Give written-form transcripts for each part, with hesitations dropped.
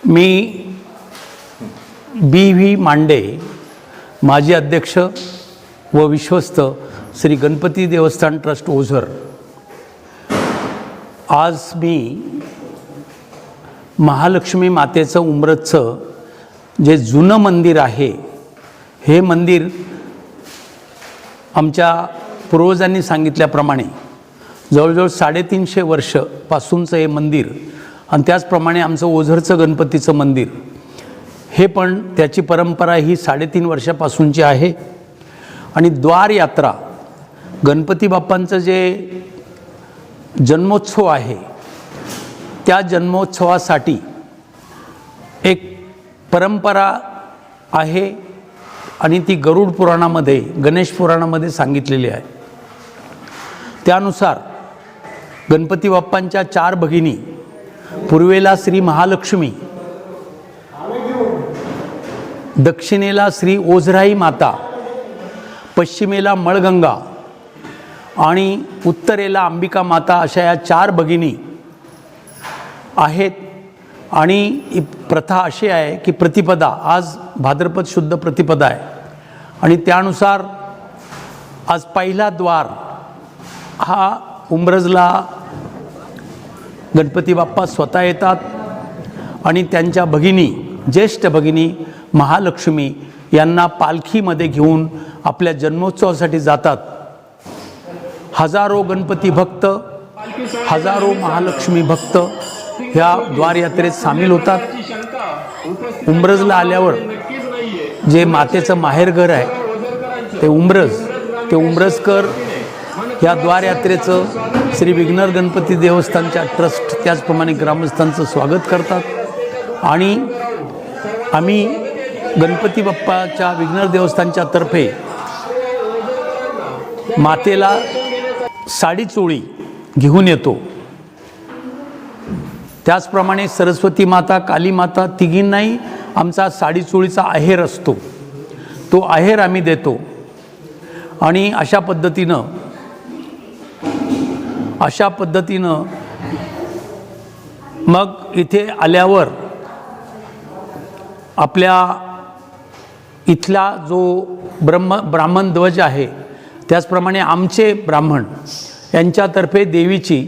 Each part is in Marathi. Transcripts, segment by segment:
मी B.V. मांडे, माजी अध्यक्ष व विश्वस्त श्री गणपती देवस्थान ट्रस्ट ओझर। आज मी महालक्ष्मी मातेचं उंब्रजचं जे जुनं मंदिर आहे, हे मंदिर आमच्या पूर्वजांनी सांगितल्याप्रमाणे जवळजवळ 350 वर्षापासूनचं हे मंदिर आणि त्याचप्रमाणे आमचं ओझरचं गणपतीचं मंदिर हे पण त्याची परंपरा ही 3.5 वर्षापासूनची आहे। आणि द्वार यात्रा गणपती बाप्पांचं जे जन्मोत्सव आहे, त्या जन्मोत्सवासाठी एक परंपरा आहे आणि ती गरुड पुराणामध्ये, गणेश पुराणामध्ये सांगितलेली आहे। त्यानुसार गणपती बाप्पांच्या 4 भगिनी, पूर्वेला श्री महालक्ष्मी, दक्षिणेला श्री ओझराई माता, पश्चिमेला मळगंगा आणि उत्तरेला अंबिका माता, अशा या 4 भगिनी आहेत। आणि प्रथा अशी आहे की प्रतिपदा, आज भाद्रपद शुद्ध प्रतिपदा आहे आणि त्यानुसार आज पहिला द्वार हा उंब्रजला गणपती बाप्पा स्वतः येतात आणि त्यांच्या भगिनी, ज्येष्ठ भगिनी महालक्ष्मी यांना पालखीमध्ये घेऊन आपल्या जन्मोत्सवासाठी जातात। हजारो गणपती भक्त, हजारो महालक्ष्मी भक्त ह्या द्वार यात्रेत सामील होतात। उंब्रजला आल्यावर जे मातेचं माहेरघर आहे ते उंब्रजकर ह्या द्वार यात्रेचं श्री विघ्नर गणपती देवस्थानच्या ट्रस्ट त्याचप्रमाणे ग्रामस्थांचं स्वागत करतात। आणि आम्ही गणपती बाप्पाच्या विघ्नर देवस्थानच्या तर्फे मातेला साडी चोळी घेऊन येतो। त्याचप्रमाणे सरस्वती माता, काली माता तिघींनाही आमचा साडी चोळीचा आहेर असतो, तो आहेर आम्ही देतो। आणि अशा पद्धतीनं मग इथे आल्यावर आपल्या इथला जो ब्राह्मण ध्वज आहे, त्याचप्रमाणे आमचे ब्राह्मण यांच्यातर्फे देवीची,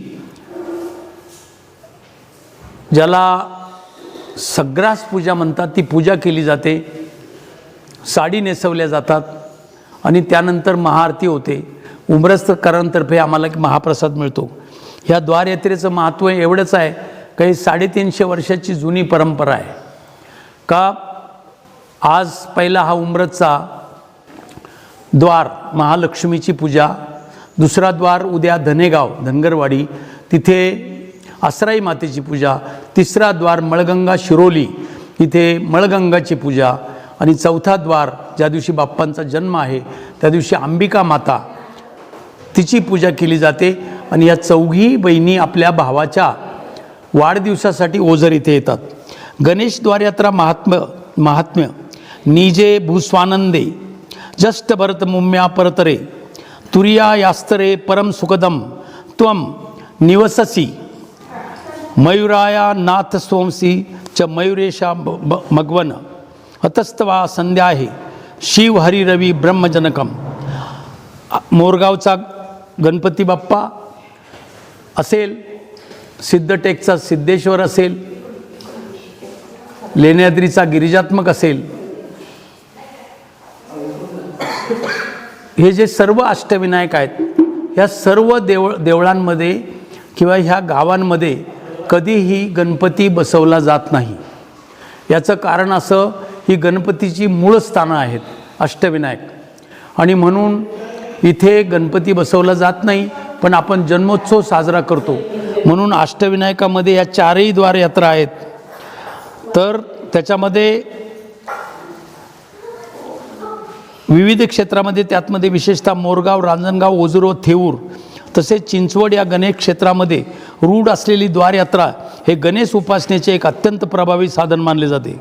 ज्याला सग्रास पूजा म्हणतात, ती पूजा केली जाते, साडी नेसवल्या जातात आणि त्यानंतर महाआरती होते। उंब्रजकरांतर्फे आम्हाला महाप्रसाद मिळतो। ह्या द्वार यात्रेचं महत्त्व एवढंच आहे की 350 वर्षाची जुनी परंपरा आहे। का आज पहिला हा उंब्रजचा द्वार महालक्ष्मीची पूजा, दुसरा द्वार उद्या धनेगाव धनगरवाडी तिथे आसराई मातेची पूजा, तिसरा द्वार मळगंगा शिरोली तिथे मळगंगाची पूजा आणि चौथा द्वार ज्या दिवशी बाप्पांचा जन्म आहे त्या दिवशी अंबिका माता तिची पूजा केली जाते। आणि या 4 बहिणी आपल्या भावाच्या वाढदिवसासाठी ओझर इथे येतात। गणेश द्वारयात्रा महात्म्य निजे भूस्वानंदे जस्ट भरत मुम्या परतरे तुरिया यास्तरे परम सुखदम त्वम निवससी मयुराया नाथ सोमसी च मयुरेशा मगवन अतस्तवा संध्याहे शिव हरी रवी ब्रह्मजनकम। मोरगावचा गणपती बाप्पा असेल, सिद्धटेकचा सिद्धेश्वर असेल, लेण्याद्रीचा गिरिजात्मक असेल, हे जे सर्व अष्टविनायक आहेत, ह्या सर्व देवळांमध्ये किंवा ह्या गावांमध्ये कधीही गणपती बसवला जात नाही। याचं कारण असं, ही गणपतीची मूळ स्थानं आहेत अष्टविनायक, आणि म्हणून इथे गणपती बसवला जात नाही, पण आपण जन्मोत्सव साजरा करतो। म्हणून अष्टविनायकामध्ये या 4ही द्वार यात्रा आहेत। तर त्याच्यामध्ये विविध क्षेत्रामध्ये, त्यातमध्ये विशेषतः मोरगाव, रांजणगाव, ओझर व थेऊर तसेच चिंचवड या गणेश क्षेत्रामध्ये रूढ असलेली द्वार यात्रा हे गणेश उपासनेचे एक अत्यंत प्रभावी साधन मानले जाते।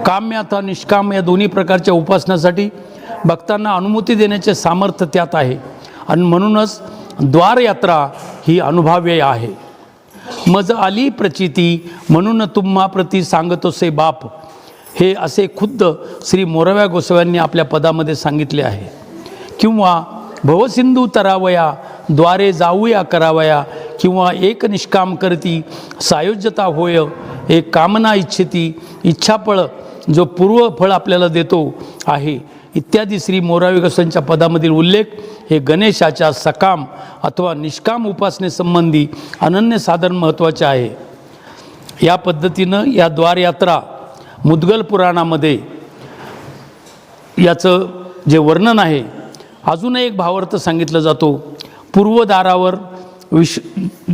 काम्य अथवा निष्काम्य या दोन्ही प्रकारच्या उपासनासाठी भक्तांना अनुमती देण्याचे सामर्थ्य त्यात आहे आणि म्हणूनच द्वार यात्रा ही अनुभव्य आहे। मज आली प्रचिती म्हणून तुम्हा प्रती सांगतोसे बाप. हे असे खुद्द श्री मोरव्या गोसाव्यांनी आपल्या पदामध्ये सांगितले आहे. किंवा भवसिंधू तरावया द्वारे जाऊया करावया, किंवा एक निष्काम करती सायोज्यता होय, एक कामना इच्छिती इच्छाफळ जो पूर्वफळ आपल्याला देतो आहे इत्यादी श्री मोरावी गोसाव्यांच्या पदामधील उल्लेख हे गणेशाच्या सकाम अथवा निष्काम उपासनेसंबंधी अनन्य साधारण महत्त्वाचे आहे. या पद्धतीनं या द्वारयात्रा मुद्गल पुराणामध्ये याचं जे वर्णन आहे. अजून एक भावार्थ सांगितलं जातो. पूर्वद्वारावर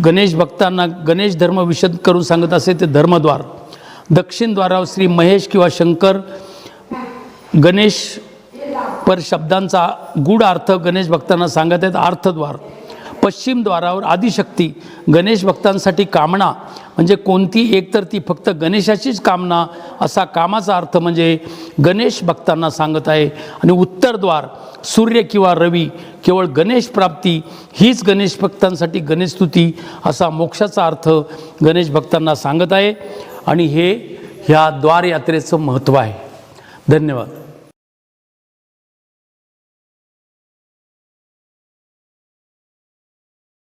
गणेश भक्तांना गणेश धर्म विशद करून सांगत असे ते धर्मद्वार. दक्षिण द्वारावर श्री महेश किंवा शंकर गणेश पर शब्दांचा गूढ अर्थ गणेश भक्तांना सांगत आहेत अर्थद्वार. पश्चिम द्वारावर आदिशक्ती गणेश भक्तांसाठी कामना म्हणजे कोणती एक तर ती फक्त गणेशाचीच कामना असा कामाचा अर्थ म्हणजे गणेश भक्तांना सांगत आहे. आणि उत्तरद्वार सूर्य किंवा रवी केवळ गणेश प्राप्ती हीच गणेश भक्तांसाठी गणेशस्तुती असा मोक्षाचा अर्थ गणेश भक्तांना सांगत आहे. आणि हे ह्या द्वारयात्रेचं महत्त्व आहे. धन्यवाद.